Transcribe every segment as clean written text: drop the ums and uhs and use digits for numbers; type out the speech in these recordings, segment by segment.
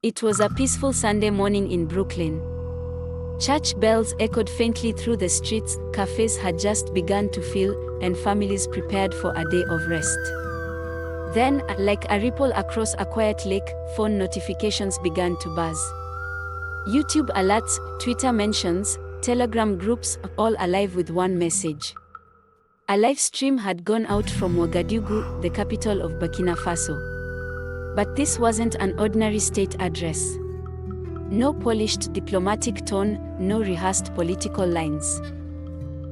It was a peaceful Sunday morning in Brooklyn. Church bells echoed faintly through the streets, cafes had just begun to fill, and families prepared for a day of rest. Then, like a ripple across a quiet lake, phone notifications began to buzz. YouTube alerts, Twitter mentions, Telegram groups, all alive with one message. A live stream had gone out from Ouagadougou, the capital of Burkina Faso. But this wasn't an ordinary state address. No polished diplomatic tone, no rehearsed political lines.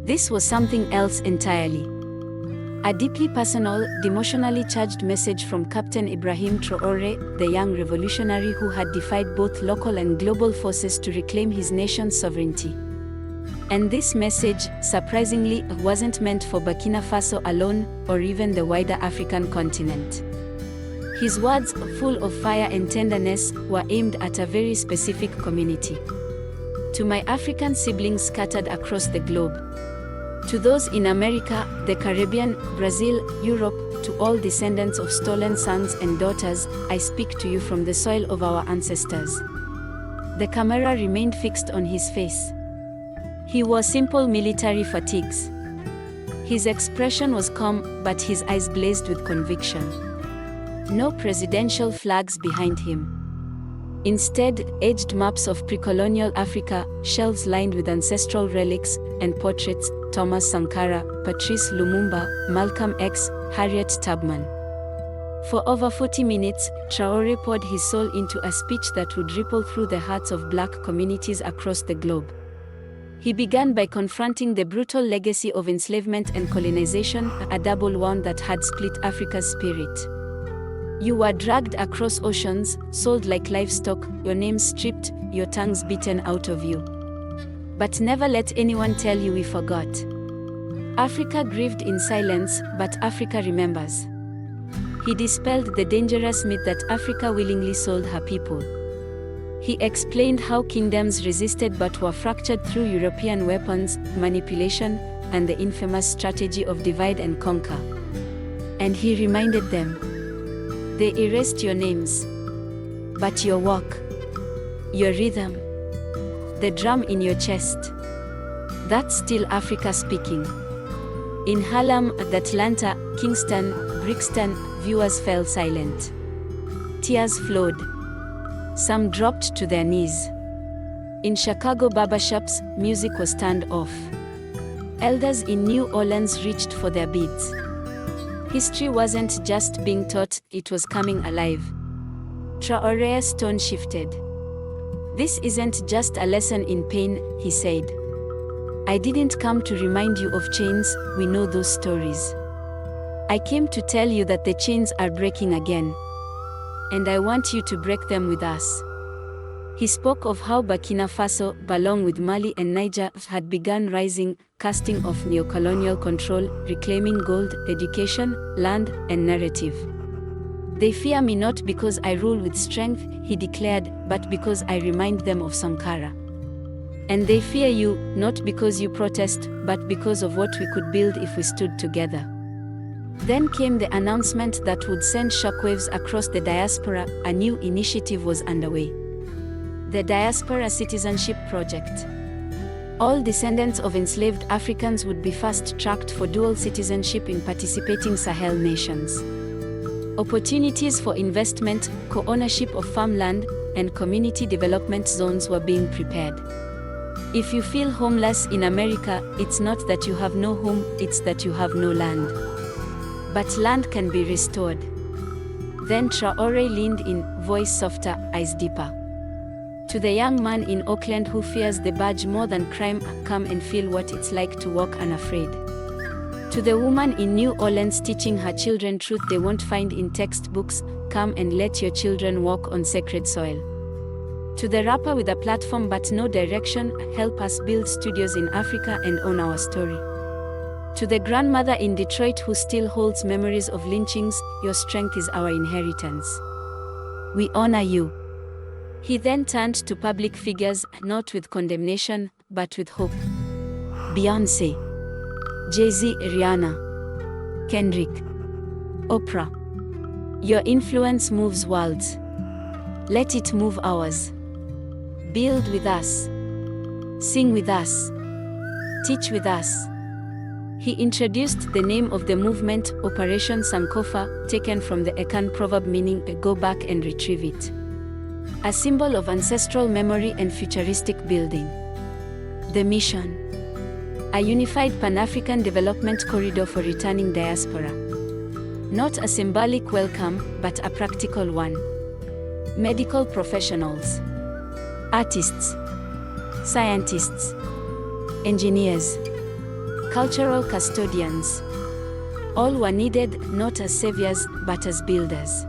This was something else entirely. A deeply personal, emotionally charged message from Captain Ibrahim Traoré, the young revolutionary who had defied both local and global forces to reclaim his nation's sovereignty. And this message, surprisingly, wasn't meant for Burkina Faso alone, or even the wider African continent. His words, full of fire and tenderness, were aimed at a very specific community. To my African siblings scattered across the globe. To those in America, the Caribbean, Brazil, Europe, to all descendants of stolen sons and daughters, I speak to you from the soil of our ancestors. The camera remained fixed on his face. He wore simple military fatigues. His expression was calm, but his eyes blazed with conviction. No presidential flags behind him. Instead, aged maps of pre-colonial Africa, shelves lined with ancestral relics, and portraits, Thomas Sankara, Patrice Lumumba, Malcolm X, Harriet Tubman. For over 40 minutes, Traoré poured his soul into a speech that would ripple through the hearts of black communities across the globe. He began by confronting the brutal legacy of enslavement and colonization, a double wound that had split Africa's spirit. You were dragged across oceans, sold like livestock, your names stripped, your tongues beaten out of you. But never let anyone tell you we forgot. Africa grieved in silence, but Africa remembers. He dispelled the dangerous myth that Africa willingly sold her people. He explained how kingdoms resisted but were fractured through European weapons, manipulation, and the infamous strategy of divide and conquer. And he reminded them. They erased your names. But your walk, your rhythm, the drum in your chest, that's still Africa speaking. In Harlem, Atlanta, Kingston, Brixton, viewers fell silent. Tears flowed. Some dropped to their knees. In Chicago barbershops, music was turned off. Elders in New Orleans reached for their beads. History wasn't just being taught, it was coming alive. Traoré's tone shifted. This isn't just a lesson in pain, he said. I didn't come to remind you of chains, we know those stories. I came to tell you that the chains are breaking again. And I want you to break them with us. He spoke of how Burkina Faso, along with Mali and Niger, had begun rising, casting off neocolonial control, reclaiming gold, education, land, and narrative. They fear me not because I rule with strength, he declared, but because I remind them of Sankara. And they fear you, not because you protest, but because of what we could build if we stood together. Then came the announcement that would send shockwaves across the diaspora. A new initiative was underway. The Diaspora Citizenship Project. All descendants of enslaved Africans would be fast-tracked for dual citizenship in participating Sahel nations. Opportunities for investment, co-ownership of farmland, and community development zones were being prepared. If you feel homeless in America, it's not that you have no home, it's that you have no land. But land can be restored. Then Traoré leaned in, voice softer, eyes deeper. To the young man in Auckland who fears the badge more than crime, come and feel what it's like to walk unafraid. To the woman in New Orleans teaching her children truth they won't find in textbooks, come and let your children walk on sacred soil. To the rapper with a platform but no direction, help us build studios in Africa and own our story. To the grandmother in Detroit who still holds memories of lynchings, your strength is our inheritance. We honor you. He then turned to public figures, not with condemnation, but with hope. Beyoncé, Jay-Z, Rihanna, Kendrick, Oprah. Your influence moves worlds. Let it move ours. Build with us. Sing with us. Teach with us. He introduced the name of the movement, Operation Sankofa, taken from the Akan proverb meaning go back and retrieve it. A symbol of ancestral memory and futuristic building. The mission: a unified Pan-African development corridor for returning diaspora. Not a symbolic welcome, but a practical one. Medical professionals, artists, scientists, engineers, cultural custodians. All were needed, not as saviors, but as builders.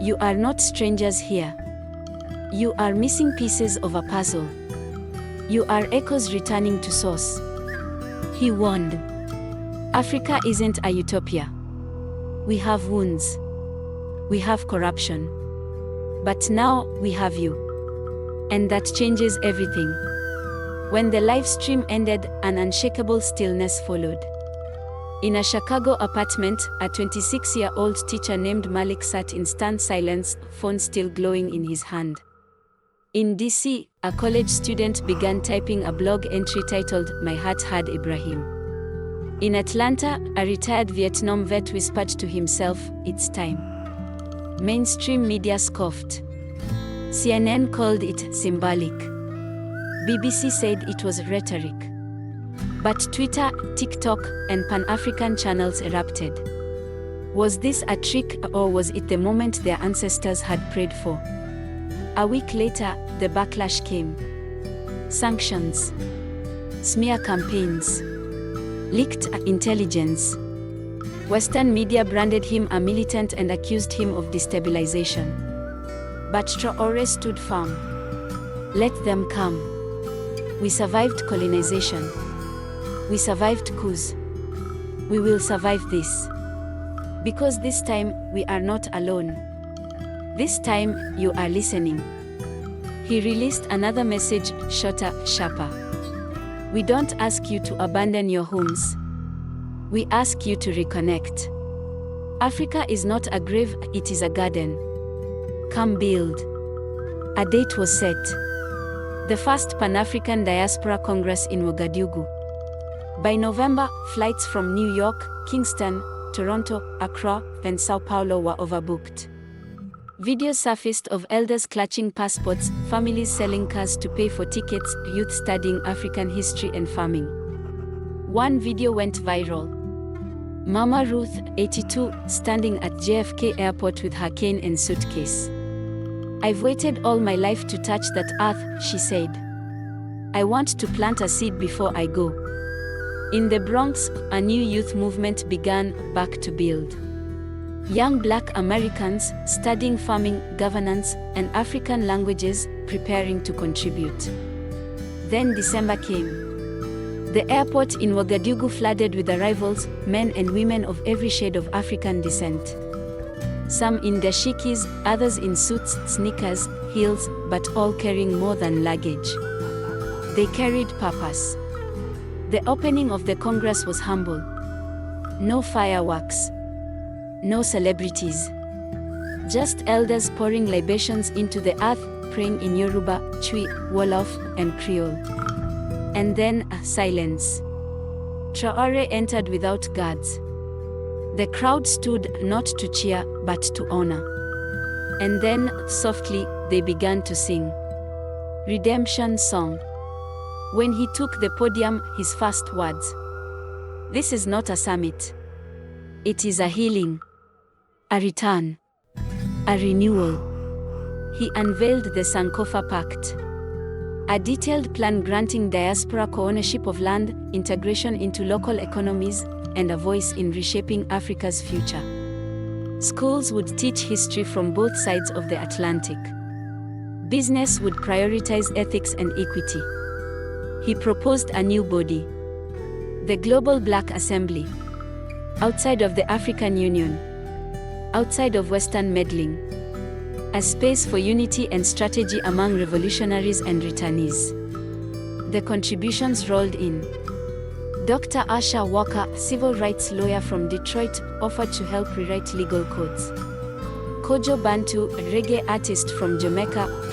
You are not strangers here. You are missing pieces of a puzzle. You are echoes returning to source. He warned. Africa isn't a utopia. We have wounds. We have corruption. But now, we have you. And that changes everything. When the live stream ended, an unshakable stillness followed. In a Chicago apartment, a 26-year-old teacher named Malik sat in stunned silence, phone still glowing in his hand. In DC, a college student began typing a blog entry titled, "My Heart Had Ibrahim." In Atlanta, a retired Vietnam vet whispered to himself, "It's time." Mainstream media scoffed. CNN called it symbolic. BBC said it was rhetoric. But Twitter, TikTok, and Pan-African channels erupted. Was this a trick, or was it the moment their ancestors had prayed for? A week later, the backlash came. Sanctions, smear campaigns, leaked intelligence. Western media branded him a militant and accused him of destabilization. But Traoré stood firm. Let them come. We survived colonization. We survived coups. We will survive this. Because this time, we are not alone. This time, you are listening. He released another message, shorter, sharper. We don't ask you to abandon your homes. We ask you to reconnect. Africa is not a grave, it is a garden. Come build. A date was set. The first Pan-African Diaspora Congress in Ouagadougou. By November, flights from New York, Kingston, Toronto, Accra, and Sao Paulo were overbooked. Videos surfaced of elders clutching passports, families selling cars to pay for tickets, youth studying African history and farming. One video went viral. Mama Ruth, 82, standing at JFK Airport with her cane and suitcase. "I've waited all my life to touch that earth," she said. "I want to plant a seed before I go." In the Bronx, a new youth movement began, Back to Build. Young Black Americans, studying farming, governance, and African languages, preparing to contribute. Then December came. The airport in Ouagadougou flooded with arrivals, men and women of every shade of African descent. Some in dashikis, others in suits, sneakers, heels, but all carrying more than luggage. They carried purpose. The opening of the Congress was humble. No fireworks. No celebrities. Just elders pouring libations into the earth, praying in Yoruba, Twi, Wolof, and Creole. And then, silence. Traoré entered without guards. The crowd stood not to cheer, but to honor. And then, softly, they began to sing. Redemption Song. When he took the podium, his first words. This is not a summit. It is a healing. A return. A renewal. He unveiled the Sankofa Pact. A detailed plan granting diaspora co-ownership of land, integration into local economies, and a voice in reshaping Africa's future. Schools would teach history from both sides of the Atlantic. Business would prioritize ethics and equity. He proposed a new body. The Global Black Assembly. Outside of the African Union. Outside of Western meddling. A space for unity and strategy among revolutionaries and returnees. The contributions rolled in. Dr. Asha Walker, civil rights lawyer from Detroit, offered to help rewrite legal codes. Kojo Bantu, a reggae artist from Jamaica,